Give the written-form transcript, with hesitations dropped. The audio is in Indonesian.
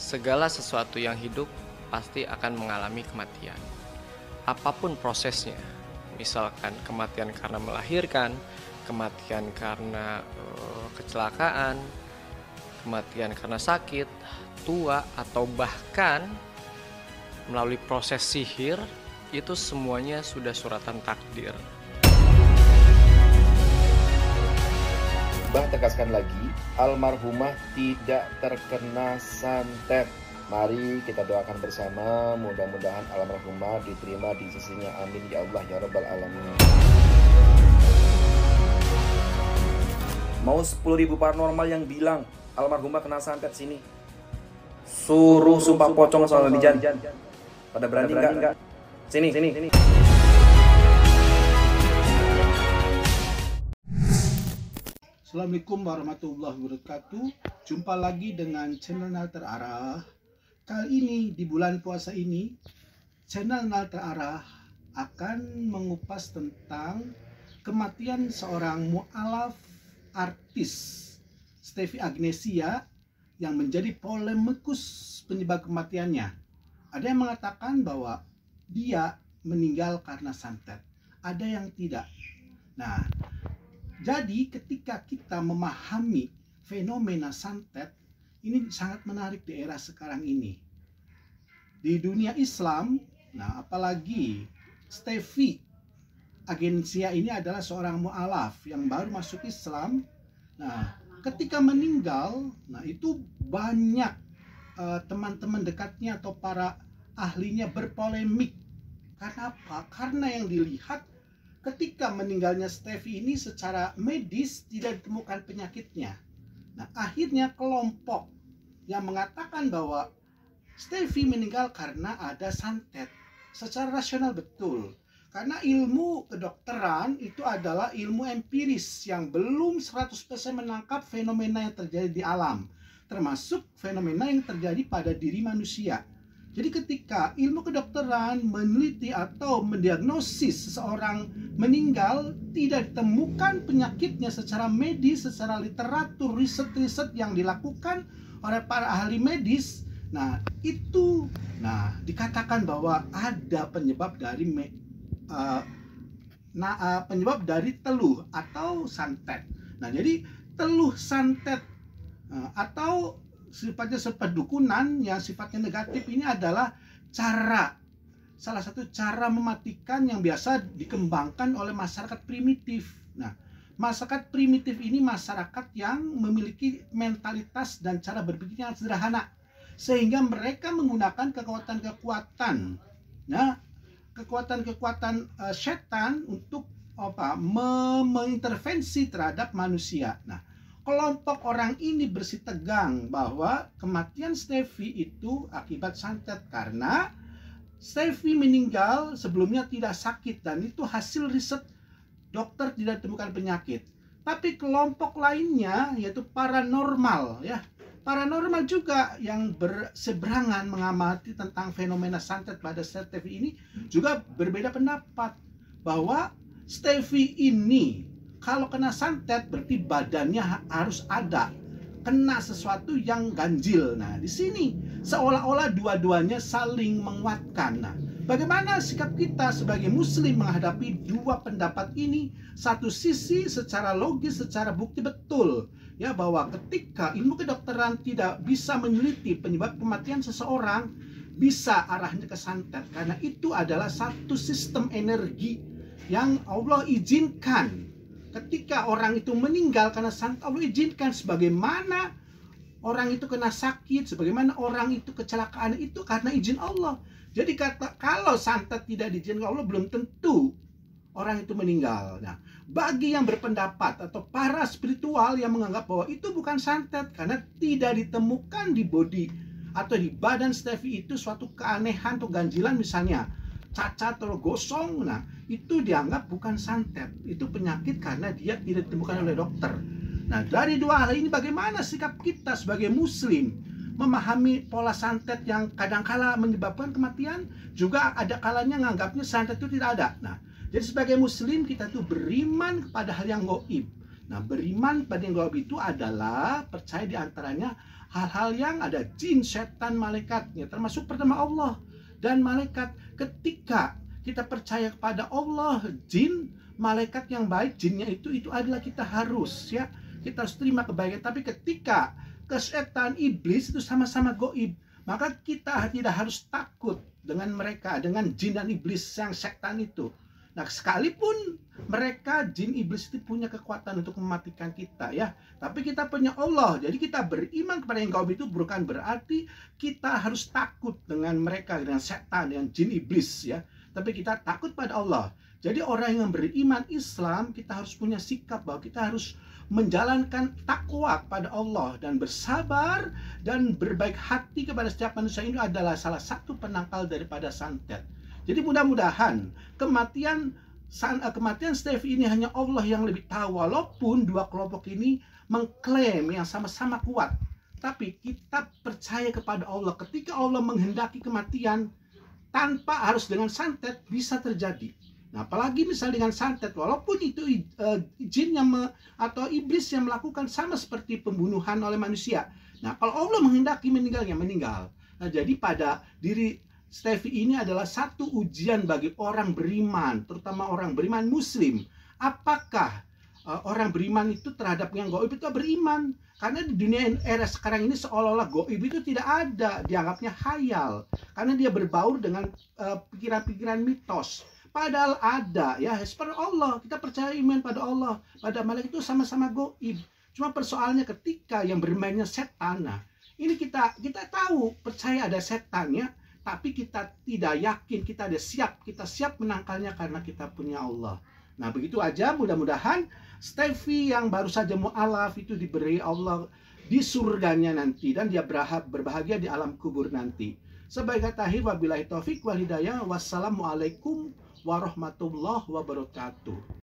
Segala sesuatu yang hidup pasti akan mengalami kematian. Apapun prosesnya, misalkan kematian karena melahirkan, kematian karena kecelakaan, kematian karena sakit, tua, atau bahkan melalui proses sihir, itu semuanya sudah suratan takdir. Mbah tegaskan lagi, almarhumah tidak terkena santet. Mari kita doakan bersama, mudah-mudahan almarhumah diterima di sisinya. Amin ya Allah ya Rabbal Alamin. Mau 10.000 paranormal yang bilang almarhumah kena santet sini. Suruh sumpah pocong sama bijan. Pada berani enggak? Sini. Assalamualaikum warahmatullahi wabarakatuh. Jumpa lagi dengan channel Nal Terarah. Kali ini di bulan puasa ini, channel Nal Terarah akan mengupas tentang kematian seorang mu'alaf artis Stefy Agnesiya yang menjadi polemikus penyebab kematiannya. Ada yang mengatakan bahwa dia meninggal karena santet, ada yang tidak. Nah, jadi ketika kita memahami fenomena santet, ini sangat menarik di era sekarang ini. Di dunia Islam, nah apalagi Stefy Agnesiya ini adalah seorang mu'alaf yang baru masuk Islam. Nah, ketika meninggal, nah itu banyak teman-teman dekatnya atau para ahlinya berpolemik. Karena apa? Karena yang dilihat ketika meninggalnya Stefy ini secara medis tidak ditemukan penyakitnya. Nah, akhirnya kelompok yang mengatakan bahwa Stefy meninggal karena ada santet. Secara rasional betul. Karena ilmu kedokteran itu adalah ilmu empiris yang belum 100% menangkap fenomena yang terjadi di alam. Termasuk fenomena yang terjadi pada diri manusia. Jadi ketika ilmu kedokteran meneliti atau mendiagnosis seseorang meninggal, tidak ditemukan penyakitnya secara medis, secara literatur, riset-riset yang dilakukan oleh para ahli medis. Nah, itu dikatakan bahwa ada penyebab dari penyebab dari teluh atau santet. Nah, jadi teluh santet atau sifatnya sepedukunan yang sifatnya negatif ini adalah salah satu cara mematikan yang biasa dikembangkan oleh masyarakat primitif. Nah, masyarakat primitif ini masyarakat yang memiliki mentalitas dan cara berpikir yang sederhana, sehingga mereka menggunakan kekuatan-kekuatan, kekuatan setan untuk mengintervensi terhadap manusia. Nah, kelompok orang ini bersitegang bahwa kematian Stefy itu akibat santet karena Stefy meninggal sebelumnya tidak sakit dan itu hasil riset dokter tidak ditemukan penyakit. Tapi kelompok lainnya yaitu paranormal paranormal juga yang berseberangan mengamati tentang fenomena santet pada Stefy ini juga berbeda pendapat bahwa Stefy ini kalau kena santet berarti badannya harus ada kena sesuatu yang ganjil. Nah, di sini seolah-olah dua-duanya saling menguatkan. Nah, bagaimana sikap kita sebagai muslim menghadapi dua pendapat ini? Satu sisi secara logis, secara bukti betul ya bahwa ketika ilmu kedokteran tidak bisa meneliti penyebab kematian seseorang, bisa arahnya ke santet karena itu adalah satu sistem energi yang Allah izinkan. Ketika orang itu meninggal karena santet, Allah izinkan. Sebagaimana orang itu kena sakit, sebagaimana orang itu kecelakaan, itu karena izin Allah. Jadi kalau santet tidak diizinkan Allah, belum tentu orang itu meninggal. Nah, bagi yang berpendapat atau para spiritual yang menganggap bahwa itu bukan santet karena tidak ditemukan di body atau di badan Stefy itu suatu keanehan atau ganjilan, misalnya cacat atau gosong, nah itu dianggap bukan santet, itu penyakit karena dia tidak ditemukan oleh dokter. Nah, dari dua hal ini bagaimana sikap kita sebagai muslim memahami pola santet yang kadangkala menyebabkan kematian, juga ada kalanya menganggapnya santet itu tidak ada. Nah, jadi sebagai muslim kita tuh beriman kepada hal yang gaib. Nah, beriman pada yang gaib itu adalah percaya diantaranya hal-hal yang ada jin, setan, malaikatnya, termasuk pertama Allah dan malaikat. Ketika kita percaya kepada Allah, jin, malaikat yang baik, jinnya itu adalah kita harus kita harus terima kebaikan. Tapi ketika kesetan, iblis itu sama-sama goib, maka kita tidak harus takut dengan mereka, dengan jin dan iblis yang setan itu. Nah, sekalipun mereka jin iblis itu punya kekuatan untuk mematikan kita tapi kita punya Allah. Jadi kita beriman kepada yang gaib itu bukan berarti kita harus takut dengan mereka, dengan setan, dengan jin iblis tapi kita takut pada Allah. Jadi orang yang beriman Islam, kita harus punya sikap bahwa kita harus menjalankan takwa kepada Allah dan bersabar dan berbaik hati kepada setiap manusia. Ini adalah salah satu penangkal daripada santet. Jadi mudah-mudahan kematian Steffi ini hanya Allah yang lebih tahu. Walaupun dua kelompok ini mengklaim yang sama-sama kuat, tapi kita percaya kepada Allah. Ketika Allah menghendaki kematian tanpa harus dengan santet, bisa terjadi. Nah, apalagi misalnya dengan santet, walaupun itu jin atau iblis yang melakukan, sama seperti pembunuhan oleh manusia. Nah, kalau Allah menghendaki meninggalnya, meninggal. Nah, jadi pada diri Steffi ini adalah satu ujian bagi orang beriman, terutama orang beriman Muslim. Apakah orang beriman itu terhadap yang gaib itu beriman? Karena di dunia era sekarang ini seolah-olah gaib itu tidak ada, dianggapnya khayal, karena dia berbaur dengan pikiran-pikiran mitos. Padahal ada seperti Allah. Kita percaya iman pada Allah, pada malaikat itu sama-sama gaib. Cuma persoalannya ketika yang bermainnya setan. Nah, ini kita tahu percaya ada setannya, tapi kita tidak yakin, kita siap menangkalnya karena kita punya Allah. Nah, begitu aja. Mudah-mudahan Steffi yang baru saja mu'alaf itu diberi Allah di surganya nanti, dan dia berbahagia di alam kubur nanti. Sebagai tahir, wabillahi taufik wal hidayah. Wassalamualaikum warahmatullahi wabarakatuh.